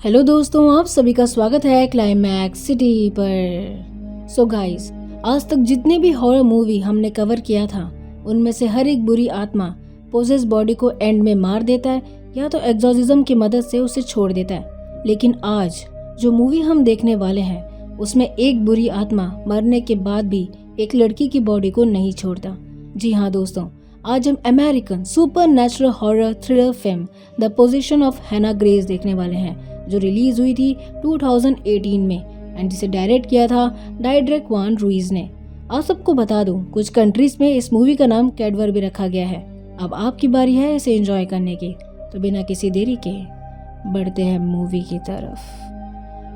Hello दोस्तों, आप सभी का स्वागत है क्लाइमैक्स सिटी पर। सो गाइस, आज तक जितने भी हॉरर मूवी हमने कवर किया था उनमें से हर एक बुरी आत्मा पोजेस बॉडी को एंड में मार देता है या तो एग्जॉर्सिज्म की मदद से उसे छोड़ देता है। लेकिन आज जो मूवी हम देखने वाले हैं उसमें एक बुरी आत्मा मरने के बाद भी एक लड़की की बॉडी को नहीं छोड़ता। जी हाँ दोस्तों, आज हम American super natural horror thriller film the position of हैना ग्रेस देखने वाले हैं, जो रिलीज हुई थी 2018 में एंड जिसे डायरेक्ट किया था डायरेक्ट वान रुइज ने। आप सबको बता दूं, कुछ कंट्रीज में इस मूवी का नाम कैडवर भी रखा गया है। अब आपकी बारी है इसे एंजॉय करने की, तो बिना किसी देरी के बढ़ते हैं मूवी की तरफ।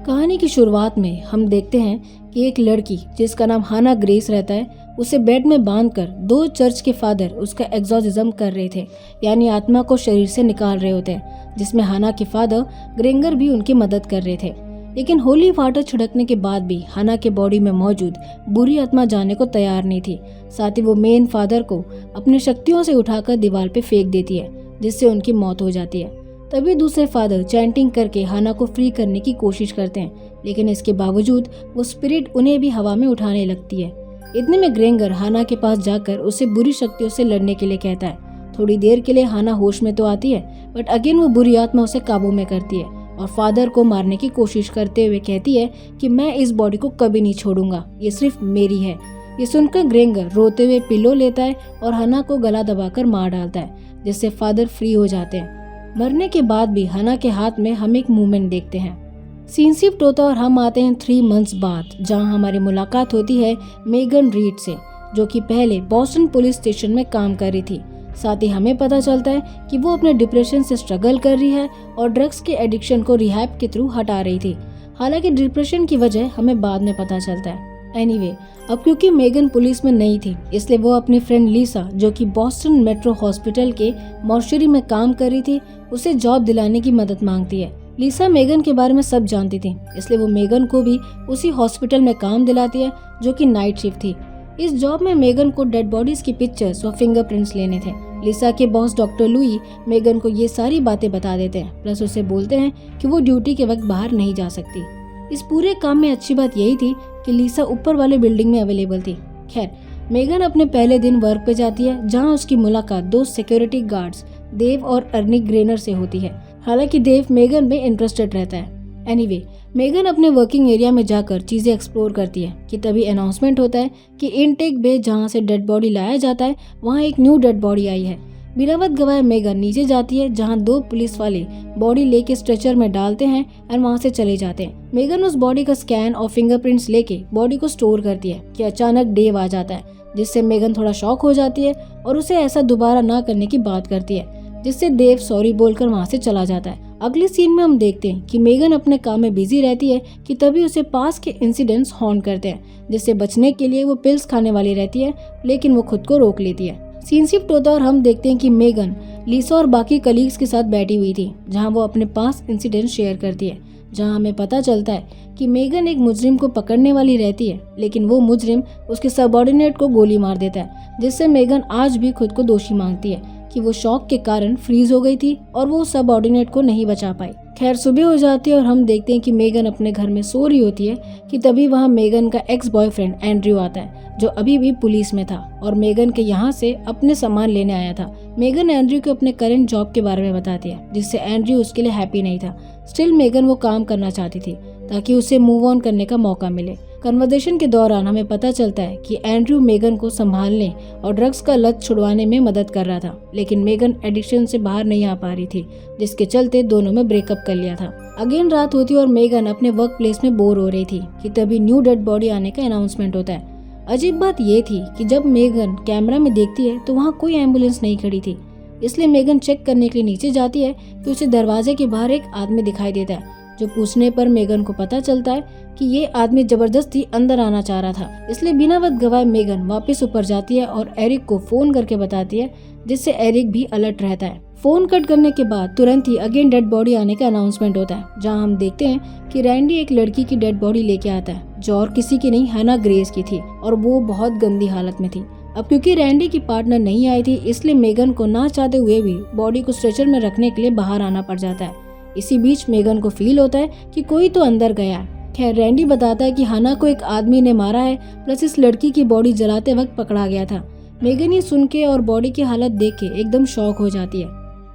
कहानी की शुरुआत में हम देखते हैं कि एक लड़की जिसका नाम हाना ग्रेस रहता है, उसे बेड में बांधकर दो चर्च के फादर उसका एग्जॉर्सिज्म कर रहे थे, यानी आत्मा को शरीर से निकाल रहे होते हैं, जिसमें हाना के फादर ग्रेंगर भी उनकी मदद कर रहे थे। लेकिन होली वाटर छिड़कने के बाद भी हाना के बॉडी में मौजूद बुरी आत्मा जाने को तैयार नहीं थी। साथ ही वो मेन फादर को अपनी शक्तियों से उठाकर दीवार पे फेंक देती है, जिससे उनकी मौत हो जाती है। तभी दूसरे फादर चैंटिंग करके हाना को फ्री करने की कोशिश करते हैं, लेकिन इसके बावजूद वो स्पिरिट उन्हें भी हवा में उठाने लगती है। इतने में ग्रेंगर हाना के पास जाकर उसे बुरी शक्तियों से लड़ने के लिए कहता है। थोड़ी देर के लिए हाना होश में तो आती है, बट अगेन वो बुरी आत्मा उसे काबू में करती है और फादर को मारने की कोशिश करते हुए कहती है कि मैं इस बॉडी को कभी नहीं छोड़ूंगा, ये सिर्फ मेरी है। ये सुनकर ग्रेंगर रोते हुए पिलो लेता है और हाना को गला दबाकर मार डालता है, जिससे फादर फ्री हो जाते हैं। मरने के बाद भी हाना के हाथ में हम एक मूवमेंट देखते हैं। सीन शिफ्ट होता और हम आते हैं 3 मंथ्स बाद, जहां हमारी मुलाकात होती है मेगन रीड से, जो कि पहले बॉस्टन पुलिस स्टेशन में काम कर रही थी। साथ ही हमें पता चलता है कि वो अपने डिप्रेशन से स्ट्रगल कर रही है और ड्रग्स के एडिक्शन को रिहैब के थ्रू हटा रही थी। हालांकि डिप्रेशन की वजह हमें बाद में पता चलता है। एनीवे, अब क्योंकि मेगन पुलिस में नहीं थी, इसलिए वो अपनी फ्रेंड लीसा, जो कि बॉस्टन मेट्रो हॉस्पिटल के मॉर्चरी में काम कर रही थी, उसे जॉब दिलाने की मदद मांगती है। लीसा मेगन के बारे में सब जानती थी, इसलिए वो मेगन को भी उसी हॉस्पिटल में काम दिलाती है, जो कि नाइट शिफ्ट थी। इस जॉब में मेगन को डेड बॉडीज की पिक्चर्स और फिंगरप्रिंट्स लेने थे। लीसा के बॉस डॉक्टर लुई मेगन को ये सारी बातें बता देते हैं, प्लस उसे बोलते हैं कि वो ड्यूटी के वक्त बाहर नहीं जा सकती। इस पूरे काम में अच्छी बात यही थी कि लीसा ऊपर वाले बिल्डिंग में अवेलेबल थी। खैर, मेगन अपने पहले दिन वर्क पे जाती है, जहाँ उसकी मुलाकात 2 सिक्योरिटी गार्ड्स देव और अर्नी ग्रेनर से होती है। हालांकि देव मेगन में इंटरेस्टेड रहता है। एनीवे, मेगन अपने वर्किंग एरिया में जाकर चीजें एक्सप्लोर करती है कि तभी अनाउंसमेंट होता है कि इनटेक बे, जहां से डेड बॉडी लाया जाता है, वहां एक न्यू डेड बॉडी आई है। बिना वक्त गवाए मेगन नीचे जाती है, जहां 2 पुलिस वाले बॉडी लेके स्ट्रेचर में डालते हैं और वहां से चले जाते हैं। मेगन उस बॉडी का स्कैन और फिंगरप्रिंट्स लेके बॉडी को स्टोर करती है कि अचानक डेव आ जाता है, जिससे मेगन थोड़ा शॉक हो जाती है और उसे ऐसा दोबारा ना करने की बात करती है, जिससे देव सॉरी बोलकर वहां से चला जाता है। अगले सीन में हम देखते हैं कि मेगन अपने काम में बिजी रहती है कि तभी उसे पास के इंसिडेंट्स हॉन्ट करते हैं, जिससे बचने के लिए वो पिल्स खाने वाली रहती है, लेकिन वो खुद को रोक लेती है। सीन शिफ्ट होता और हम देखते हैं कि मेगन लीसा और बाकी कलीग्स के साथ बैठी हुई थी, जहां वो अपने पास इंसिडेंट शेयर करती है। जहां हमें पता चलता है कि मेगन एक मुजरिम को पकड़ने वाली रहती है, लेकिन वो मुजरिम उसके सबऑर्डिनेट को गोली मार देता है, जिससे मेगन आज भी खुद को दोषी मांगती है कि वो शॉक के कारण फ्रीज हो गई थी और वो सबऑर्डिनेट को नहीं बचा पाई। खैर, सुबह हो जाती है और हम देखते हैं कि मेगन अपने घर में सो रही होती है कि तभी वहाँ मेगन का एक्स बॉयफ्रेंड एंड्रयू आता है, जो अभी भी पुलिस में था और मेगन के यहाँ से अपने सामान लेने आया था। मेगन एंड्रयू को अपने करंट जॉब के बारे में बताती है, जिससे एंड्रयू उसके लिए हैप्पी नहीं था। स्टिल मेगन वो काम करना चाहती थी ताकि उसे मूव ऑन करने का मौका मिले। कन्वर्सेशन के दौरान हमें पता चलता है कि एंड्रयू मेगन को संभालने और ड्रग्स का लत छुड़वाने में मदद कर रहा था, लेकिन मेगन एडिक्शन से बाहर नहीं आ पा रही थी, जिसके चलते दोनों में ब्रेकअप कर लिया था। अगेन रात होती और मेगन अपने वर्क प्लेस में बोर हो रही थी कि तभी न्यू डेड बॉडी आने का अनाउंसमेंट होता है। अजीब बात ये थी कि जब मेगन कैमरा में देखती है तो वहाँ कोई एम्बुलेंस नहीं खड़ी थी, इसलिए मेगन चेक करने के लिए नीचे जाती है कि उसे दरवाजे के बाहर एक आदमी दिखाई देता है, जो पूछने पर मेगन को पता चलता है कि ये आदमी जबरदस्ती अंदर आना चाह रहा था। इसलिए बिना वक्त गवाए मेगन वापस ऊपर जाती है और एरिक को फोन करके बताती है, जिससे एरिक भी अलर्ट रहता है। फोन कट करने के बाद तुरंत ही अगेन डेड बॉडी आने का अनाउंसमेंट होता है, जहां हम देखते हैं कि रैंडी एक लड़की की डेड बॉडी लेके आता है, जो और किसी की नहीं हैना ग्रेस की थी और वो बहुत गंदी हालत में थी। अब क्योंकि रैंडी की पार्टनर नहीं आई थी, इसलिए मेगन को ना चाहते हुए भी बॉडी को स्ट्रेचर में रखने के लिए बाहर आना पड़ जाता है। इसी बीच मेगन को फील होता है कि कोई तो अंदर गया है। खैर रैंडी बताता है कि हना को एक आदमी ने मारा है, प्लस इस लड़की की बॉडी जलाते वक्त पकड़ा गया था। मेगन ये सुन के और बॉडी की हालत देख के एकदम शॉक हो जाती है।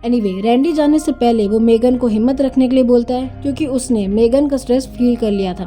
एनीवे, रैंडी जाने से पहले वो मेगन को हिम्मत रखने के लिए बोलता है क्योंकि उसने मेगन का स्ट्रेस फील कर लिया था।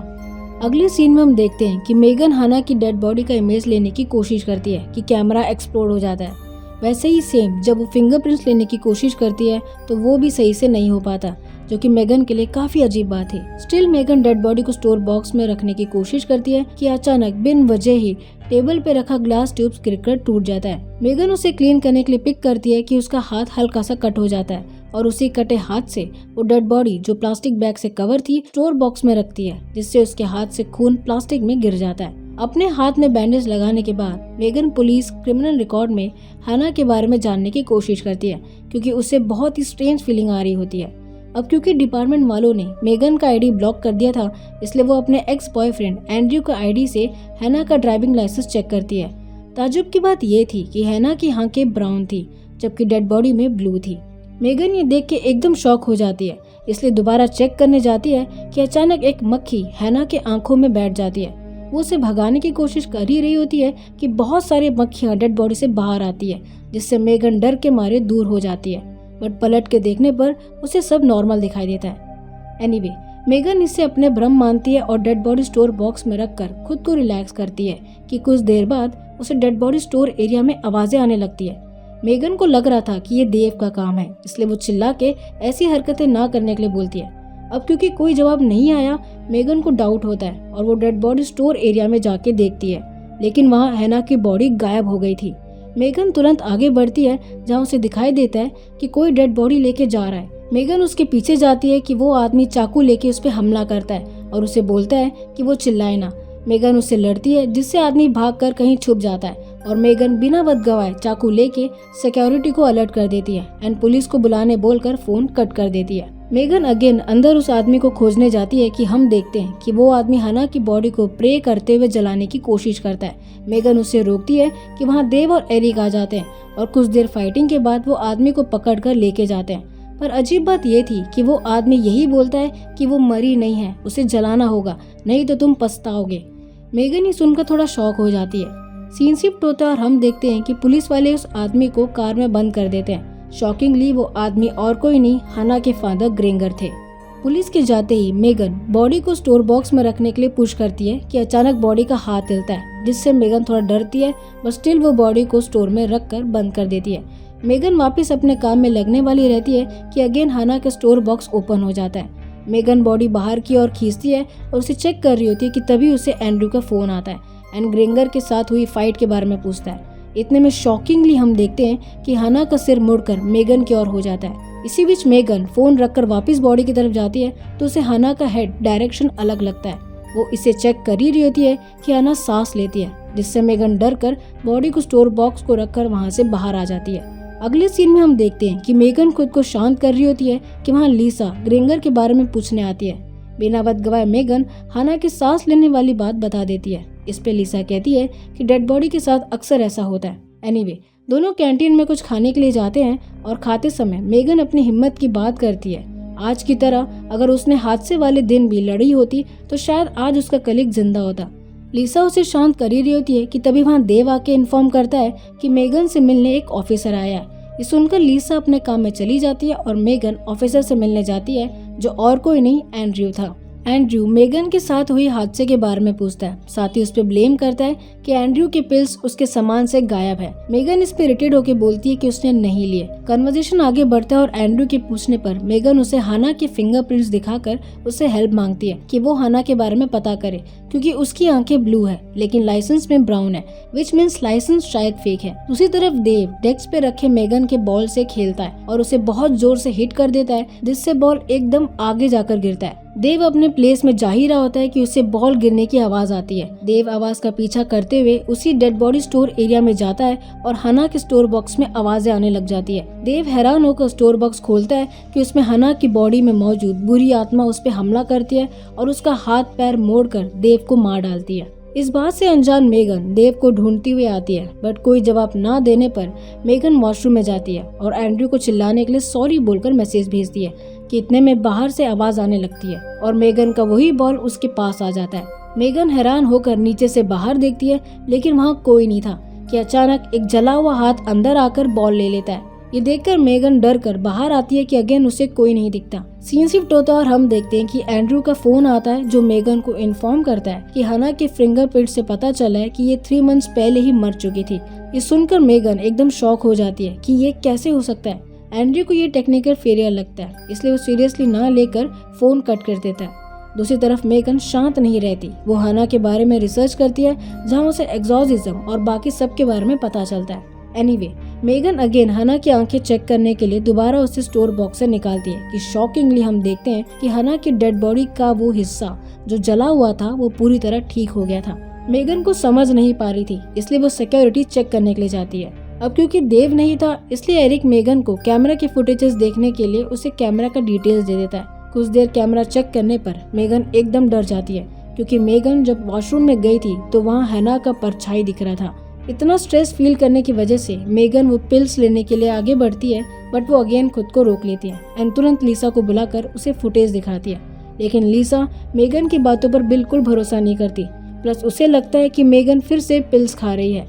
अगले सीन में हम देखते हैं कि मेगन हना की डेड बॉडी का इमेज लेने की कोशिश करती है कि कैमरा एक्सप्लोड हो जाता है। वैसे ही सेम जब वो फिंगरप्रिंट्स लेने की कोशिश करती है तो वो भी सही से नहीं हो पाता, जो कि मेगन के लिए काफी अजीब बात है। स्टिल मेगन डेड बॉडी को स्टोर बॉक्स में रखने की कोशिश करती है कि अचानक बिन वजह ही टेबल पे रखा ग्लास ट्यूब्स गिरकर टूट जाता है। मेगन उसे क्लीन करने के लिए पिक करती है कि उसका हाथ हल्का सा कट हो जाता है और उसी कटे हाथ से वो डेड बॉडी जो प्लास्टिक बैग से कवर थी स्टोर बॉक्स में रखती है, जिससे उसके हाथ से खून प्लास्टिक में गिर जाता है। अपने हाथ में बैंडेज लगाने के बाद मेगन पुलिस क्रिमिनल रिकॉर्ड में हना के बारे में जानने की कोशिश करती है क्योंकि उसे बहुत ही स्ट्रेंज फीलिंग आ रही होती है। अब क्योंकि डिपार्टमेंट वालों ने मेगन का आईडी ब्लॉक कर दिया था, इसलिए वो अपने एक्स बॉयफ्रेंड एंड्रयू का आईडी से हैना का ड्राइविंग लाइसेंस चेक करती है। ताज्जुब की बात ये थी कि हैना की आंखें ब्राउन थी जबकि डेड बॉडी में ब्लू थी। मेगन ये देख के एकदम शॉक हो जाती है, इसलिए दोबारा चेक करने जाती है कि अचानक एक मक्खी हैना के आंखों में बैठ जाती है। वो उसे भगाने की कोशिश कर ही रही होती है कि बहुत सारी मक्खियां डेड बॉडी से बाहर आती है, जिससे मेगन डर के मारे दूर हो जाती है। बट पलट के देखने पर उसे सब नॉर्मल दिखाई देता है। एनीवे, मेगन इसे अपने भ्रम मानती है और डेड बॉडी स्टोर बॉक्स में रखकर खुद को रिलैक्स करती है कि कुछ देर बाद उसे डेड बॉडी स्टोर एरिया में आवाजें आने लगती है। मेगन को लग रहा था कि ये देव का काम है, इसलिए वो चिल्ला के ऐसी हरकतें ना करने के लिए बोलती है। अब क्योंकि कोई जवाब नहीं आया, मेगन को डाउट होता है और वो डेड बॉडी स्टोर एरिया में जाके देखती है, लेकिन वहाँ हैना की बॉडी गायब हो गई थी। मेगन तुरंत आगे बढ़ती है जहाँ उसे दिखाई देता है कि कोई डेड बॉडी लेके जा रहा है। मेगन उसके पीछे जाती है कि वो आदमी चाकू लेके उस पर हमला करता है और उसे बोलता है कि वो चिल्लाए ना। मेगन उससे लड़ती है, जिससे आदमी भागकर कहीं छुप जाता है और मेगन बिना वक्त गवाए चाकू लेके सिक्योरिटी को अलर्ट कर देती है एंड पुलिस को बुलाने बोलकर फोन कट कर देती है। मेगन अगेन अंदर उस आदमी को खोजने जाती है कि हम देखते हैं कि वो आदमी हना की बॉडी को प्रे करते हुए जलाने की कोशिश करता है। मेगन उसे रोकती है कि वहाँ देव और एरिक आ जाते हैं और कुछ देर फाइटिंग के बाद वो आदमी को पकड़ कर लेके जाते हैं। पर अजीब बात ये थी कि वो आदमी यही बोलता है कि वो मरी नहीं है, उसे जलाना होगा, नहीं तो तुम पछताओगे। मेगन ये सुनकर थोड़ा शॉक हो जाती है। सीन शिफ्ट होता है और हम देखते हैं कि पुलिस वाले उस आदमी को कार में बंद कर देते हैं। शॉकिंगली वो आदमी और कोई नहीं, हना के फादर ग्रेंगर थे। पुलिस के जाते ही मेगन बॉडी को स्टोर बॉक्स में रखने के लिए पुश करती है कि अचानक बॉडी का हाथ हिलता है, जिससे मेगन थोड़ा डरती है, बट स्टिल वो बॉडी को स्टोर में रख कर बंद कर देती है। मेगन वापस अपने काम में लगने वाली रहती है कि अगेन हना का स्टोर बॉक्स ओपन हो जाता है। मेगन बॉडी बाहर की ओर खींचती है और उसे चेक कर रही होती है कि तभी उसे एंड्रयू का फोन आता है एंड ग्रेंगर के साथ हुई फाइट के बारे में पूछता है। इतने में शॉकिंगली हम देखते हैं कि हना का सिर मुड़कर मेगन की ओर हो जाता है। इसी बीच मेगन फोन रखकर वापस बॉडी की तरफ जाती है तो उसे हना का हेड डायरेक्शन अलग लगता है। वो इसे चेक कर ही रही होती है कि हना सांस लेती है, जिससे मेगन डर कर बॉडी को स्टोर बॉक्स को रखकर वहाँ से बाहर आ जाती है। अगले सीन में हम देखते हैं कि मेगन खुद को शांत कर रही होती है कि वहाँ लीसा ग्रेंगर के बारे में पूछने आती है। बिना वक्त गवाए मेगन हना की सांस लेने वाली बात बता देती है। इस पे लीसा कहती है कि डेड बॉडी के साथ अक्सर ऐसा होता है। एनीवे, दोनों कैंटीन में कुछ खाने के लिए जाते हैं और खाते समय मेगन अपनी हिम्मत की बात करती है। आज की तरह अगर उसने हादसे वाले दिन भी लड़ी होती तो शायद आज उसका कलीग जिंदा होता। लीसा उसे शांत कर ही रही होती है कि तभी वहाँ देव आके इन्फॉर्म करता है कि मेगन से मिलने एक ऑफिसर आया है। ये सुनकर लीसा अपने काम में चली जाती है और मेगन ऑफिसर से मिलने जाती है, जो और कोई नहीं एंड्रयू था। एंड्रयू मेगन के साथ हुई हादसे के बारे में पूछता है, साथ ही उस पर ब्लेम करता है कि एंड्रयू के पिल्स उसके सामान से गायब है। मेगन इस पे इरिटेट होकर बोलती है कि उसने नहीं लिए। कन्वर्सेशन आगे बढ़ता है और एंड्रयू के पूछने पर मेगन उसे हना के फिंगरप्रिंट्स दिखाकर उससे हेल्प मांगती है कि वो हना के बारे में पता करे, क्योंकि उसकी आंखें ब्लू है लेकिन लाइसेंस में ब्राउन है, विच मीन्स लाइसेंस शायद फेक है। दूसरी तरफ देव डेस्क पे रखे मेगन के बॉल से खेलता है और उसे बहुत जोर से हिट कर देता है, जिससे बॉल एकदम आगे जाकर गिरता है। देव अपने प्लेस में जा ही रहा होता है कि उसे बॉल गिरने की आवाज आती है। देव आवाज का पीछा करते हुए उसी डेड बॉडी स्टोर एरिया में जाता है और हना के स्टोर बॉक्स में आवाजें आने लग जाती है। देव हैरान होकर स्टोर बॉक्स खोलता है कि उसमें हना की बॉडी में मौजूद बुरी आत्मा उस पर हमला करती है और उसका हाथ पैर मोड़कर देव को मार डालती है। इस बात से अनजान मेगन देव को ढूंढती हुई आती है, बट कोई जवाब ना देने पर मेगन वॉशरूम में जाती है और एंड्रयू को चिल्लाने के लिए सॉरी बोलकर मैसेज भेजती है कि इतने में बाहर से आवाज आने लगती है और मेगन का वही बॉल उसके पास आ जाता है। मेगन हैरान होकर नीचे से बाहर देखती है, लेकिन वहाँ कोई नहीं था कि अचानक एक जला हुआ हाथ अंदर आकर बॉल ले लेता है। ये देखकर मेगन डर कर बाहर आती है कि अगेन उसे कोई नहीं दिखता। सीन शिफ्ट होता है और हम देखते हैं कि एंड्रू का फोन आता है, जो मेगन को इन्फॉर्म करता है कि हना के फिंगरप्रिंट से पता चला है कि ये 3 मंथ्स पहले ही मर चुकी थी। ये सुनकर मेगन एकदम शॉक हो जाती है कि ये कैसे हो सकता है। एंड्रू को ये टेक्निकल फेलियर लगता है, इसलिए वो सीरियसली ना लेकर फोन कट कर देता है। दूसरी तरफ मेगन शांत नहीं रहती। वो हना के बारे में रिसर्च करती है, जहाँ उसे एक्सोर्सिज्म और बाकी सब के बारे में पता चलता है। एनीवे, मेगन अगेन हना की आंखें चेक करने के लिए दोबारा उसे स्टोर बॉक्स से निकालती है कि शॉकिंगली हम देखते हैं कि हना की डेड बॉडी का वो हिस्सा जो जला हुआ था वो पूरी तरह ठीक हो गया था। मेगन को समझ नहीं पा रही थी, इसलिए वो सिक्योरिटी चेक करने के लिए जाती है। अब क्योंकि देव नहीं था, इसलिए एरिक मेगन को कैमरा के फुटेजेस देखने के लिए उसे कैमरा का डिटेल्स दे देता है। कुछ देर कैमरा चेक करने पर मेगन एकदम डर जाती है, क्योंकि मेगन जब वॉशरूम में गई थी तो वहाँ हना का परछाई दिख रहा था। इतना स्ट्रेस फील करने की वजह से मेगन वो पिल्स लेने के लिए आगे बढ़ती है, बट वो अगेन खुद को रोक लेती है एंड तुरंत लीसा को बुलाकर उसे फुटेज दिखाती है। लेकिन लीसा मेगन की बातों पर बिल्कुल भरोसा नहीं करती, प्लस उसे लगता है कि मेगन फिर से पिल्स खा रही है।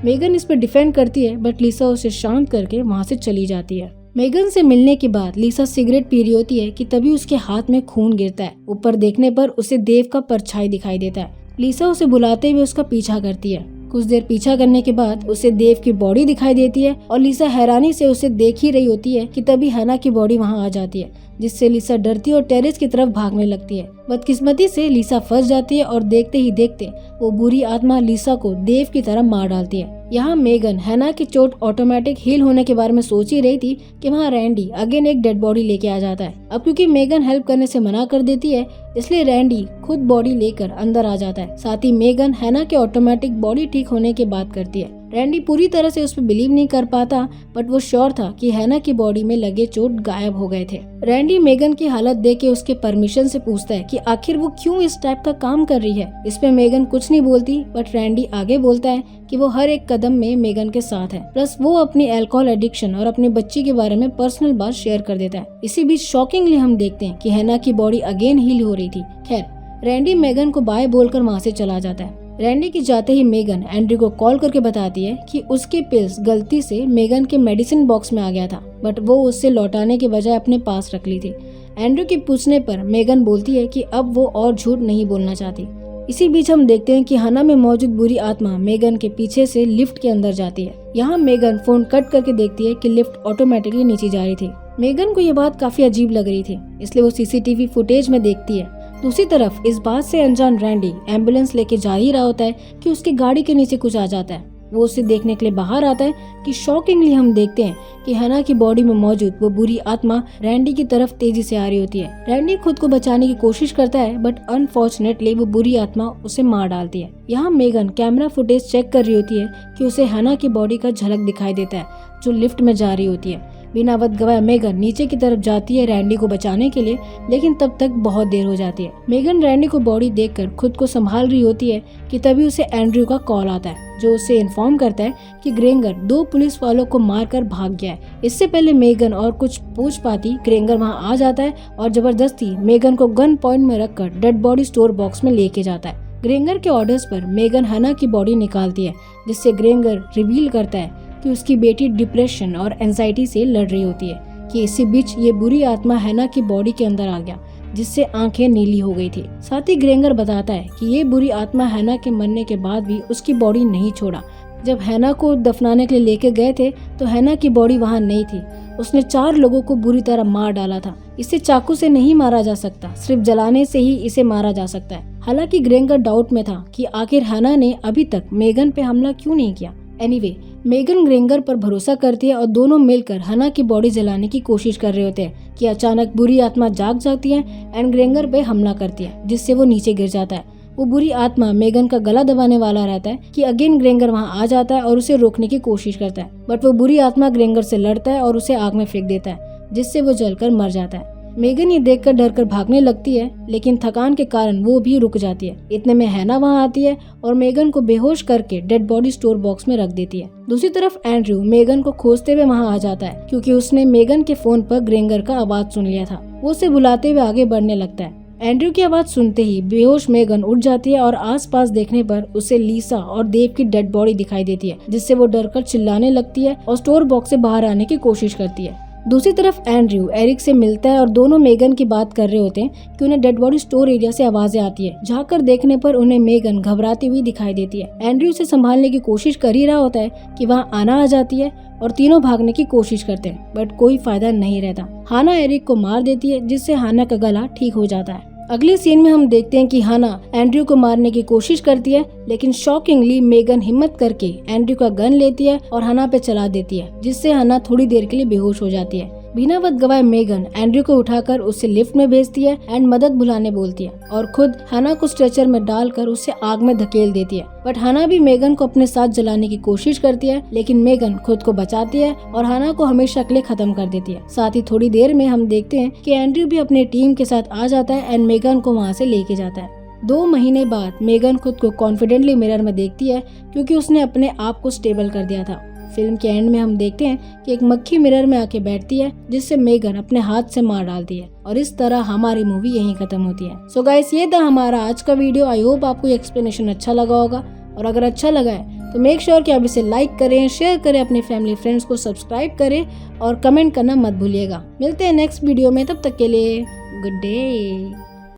मेगन इस पर डिफेंड करती है, बट लीसा उसे शांत करके वहाँ से चली जाती है। मेगन से मिलने के बाद लीसा सिगरेट पी रही होती है कि तभी उसके हाथ में खून गिरता है। ऊपर देखने पर उसे देव का परछाई दिखाई देता है। लीसा उसे बुलाते हुए उसका पीछा करती है। कुछ देर पीछा करने के बाद उसे देव की बॉडी दिखाई देती है और लीसा हैरानी से उसे देख ही रही होती है कि तभी हना की बॉडी वहाँ आ जाती है, जिससे लीसा डरती और टेरेस की तरफ भागने लगती है। बदकिस्मती से लीसा फंस जाती है और देखते ही देखते वो बुरी आत्मा लीसा को देव की तरह मार डालती है। यहाँ मेगन हना की चोट ऑटोमेटिक हील होने के बारे में सोच ही रही थी कि वहाँ रैंडी अगेन एक डेड बॉडी लेके आ जाता है। अब क्योंकि मेगन हेल्प करने से मना कर देती है, इसलिए रैंडी खुद बॉडी लेकर अंदर आ जाता है। साथ ही मेगन हना के ऑटोमेटिक बॉडी ठीक होने की बात करती है। रैंडी पूरी तरह से उस पर बिलीव नहीं कर पाता, बट वो श्योर था कि हना की बॉडी में लगे चोट गायब हो गए थे। रैंडी मेगन की हालत देख के उसके परमिशन से पूछता है कि आखिर वो क्यों इस टाइप का काम कर रही है। इस पे मेगन कुछ नहीं बोलती, बट रैंडी आगे बोलता है कि वो हर एक कदम में मेगन के साथ है, प्लस वो अपनी अल्कोहल एडिक्शन और अपनी बच्ची के बारे में पर्सनल बात शेयर कर देता है। इसी बीच शॉकिंगली हम देखते हैं कि हना की बॉडी अगेन हील हो रही थी। खैर, रैंडी मेगन को बाय बोलकर वहाँ से चला जाता है। रैंडी की जाते ही मेगन एंड्रू को कॉल करके बताती है कि उसके पिल्स गलती से मेगन के मेडिसिन बॉक्स में आ गया था, बट वो उससे लौटाने के बजाय अपने पास रख ली थी। एंड्रू के पूछने पर मेगन बोलती है कि अब वो और झूठ नहीं बोलना चाहती। इसी बीच हम देखते हैं कि हना में मौजूद बुरी आत्मा मेगन के पीछे से लिफ्ट के अंदर जाती है। यहाँ मेगन फोन कट करके देखती है कि लिफ्ट ऑटोमेटिकली नीचे जा रही थी। मेगन को ये बात काफी अजीब लग रही थी, इसलिए वो सीसीटीवी फुटेज में देखती है। दूसरी तरफ इस बात से अनजान रैंडी एम्बुलेंस लेके जा ही रहा होता है कि उसकी गाड़ी के नीचे कुछ आ जाता है। वो उसे देखने के लिए बाहर आता है कि शॉकिंगली हम देखते हैं कि हना की बॉडी में मौजूद वो बुरी आत्मा रैंडी की तरफ तेजी से आ रही होती है। रैंडी खुद को बचाने की कोशिश करता है, बट अनफॉर्चुनेटली वो बुरी आत्मा उसे मार डालती है। यहाँ मेगन कैमरा फुटेज चेक कर रही होती है कि उसे हना की बॉडी का झलक दिखाई देता है, जो लिफ्ट में जा रही होती है। बिना वक्त गवाए मेगन नीचे की तरफ जाती है रैंडी को बचाने के लिए, लेकिन तब तक बहुत देर हो जाती है। मेगन रैंडी को बॉडी देखकर खुद को संभाल रही होती है कि तभी उसे एंड्रू का कॉल आता है, जो उसे इन्फॉर्म करता है कि ग्रेंगर 2 पुलिस वालों को मारकर भाग गया है। इससे पहले मेगन और कुछ पूछपाती ग्रेंगर वहाँ आ जाता है और जबरदस्ती मेगन को गन पॉइंट में रखकर डेड बॉडी स्टोर बॉक्स में लेके जाता है। ग्रेंगर के ऑर्डर्स पर मेगन हना की बॉडी निकालती है, जिससे ग्रेंगर रिवील करता है कि उसकी बेटी डिप्रेशन और एंजाइटी से लड़ रही होती है। कि इसी बीच ये बुरी आत्मा हना की बॉडी के अंदर आ गया, जिससे आंखें नीली हो गई थी। साथ ही ग्रेंगर बताता है कि ये बुरी आत्मा हना के मरने के बाद भी उसकी बॉडी नहीं छोड़ा। जब हना को दफनाने के लिए लेके गए थे तो हना की बॉडी वहाँ नहीं थी। उसने 4 लोगों को बुरी तरह मार डाला था। इसे चाकू से नहीं मारा जा सकता, सिर्फ जलाने से ही इसे मारा जा सकता है। हालांकि ग्रेंगर डाउट में था कि आखिर हना ने अभी तक मेगन पे हमला क्यों नहीं किया। एनीवे, मेगन ग्रेंगर पर भरोसा करती है और दोनों मिलकर हना की बॉडी जलाने की कोशिश कर रहे होते हैं कि अचानक बुरी आत्मा जाग जाती है एंड ग्रेंगर पे हमला करती है, जिससे वो नीचे गिर जाता है। वो बुरी आत्मा मेगन का गला दबाने वाला रहता है कि अगेन ग्रेंगर वहाँ आ जाता है और उसे रोकने की कोशिश करता है, बट वो बुरी आत्मा ग्रेंगर से लड़ता है और उसे आग में फेंक देता है, जिससे वो जलकर मर जाता है। मेगन ये देखकर डर कर भागने लगती है, लेकिन थकान के कारण वो भी रुक जाती है। इतने में हैना वहाँ आती है और मेगन को बेहोश करके डेड बॉडी स्टोर बॉक्स में रख देती है। दूसरी तरफ एंड्रयू मेगन को खोजते हुए वहाँ आ जाता है, क्योंकि उसने मेगन के फोन पर ग्रेंगर का आवाज सुन लिया था। वो उसे बुलाते हुए आगे बढ़ने लगता है। एंड्रयू की आवाज सुनते ही बेहोश मेगन उठ जाती है और आसपास देखने पर उसे लीसा और देव की डेड बॉडी दिखाई देती है, जिससे वो डरकर चिल्लाने लगती है और स्टोर बॉक्स से बाहर आने की कोशिश करती है। दूसरी तरफ एंड्रयू एरिक से मिलता है और दोनों मेगन की बात कर रहे होते हैं कि उन्हें डेड बॉडी स्टोर एरिया से आवाजें आती है। झांक कर देखने पर उन्हें मेगन घबराती हुई दिखाई देती है। एंड्रयू उसे संभालने की कोशिश कर ही रहा होता है कि वहाँ आना आ जाती है और तीनों भागने की कोशिश करते हैं, बट कोई फायदा नहीं रहता। हाना एरिक को मार देती है, जिससे हाना का गला ठीक हो जाता है। अगले सीन में हम देखते हैं कि हाना एंड्रयू को मारने की कोशिश करती है, लेकिन शॉकिंगली मेगन हिम्मत करके एंड्रयू का गन लेती है और हाना पे चला देती है, जिससे हाना थोड़ी देर के लिए बेहोश हो जाती है। बिना वक्त गवाए मेगन एंड्रयू को उठाकर उसे लिफ्ट में भेजती है एंड मदद बुलाने बोलती है और खुद हाना को स्ट्रेचर में डालकर उसे आग में धकेल देती है। बट हाना भी मेगन को अपने साथ जलाने की कोशिश करती है, लेकिन मेगन खुद को बचाती है और हाना को हमेशा के लिए खत्म कर देती है। साथ ही थोड़ी देर में हम देखते हैं कि एंड्रयू भी अपने टीम के साथ आ जाता है एंड मेगन को वहाँ से लेके जाता है। 2 महीने बाद मेगन खुद को कॉन्फिडेंटली मिरर में देखती है, क्योंकि उसने अपने आप को स्टेबल कर दिया था। फिल्म के एंड में हम देखते हैं कि एक मक्खी मिरर में आके बैठती है, जिससे मेगन अपने हाथ से मार डालती है और इस तरह हमारी मूवी यहीं खत्म होती है। सो गाइस, ये था हमारा आज का वीडियो। आई होप आपको ये एक्सप्लेनेशन अच्छा लगा होगा, और अगर अच्छा लगा है तो मेक श्योर कि आप इसे लाइक करें, शेयर करें, अपने फैमिली फ्रेंड्स को सब्सक्राइब करें और कमेंट करना मत भूलिएगा। मिलते हैं नेक्स्ट वीडियो में, तब तक के लिए गुड डे।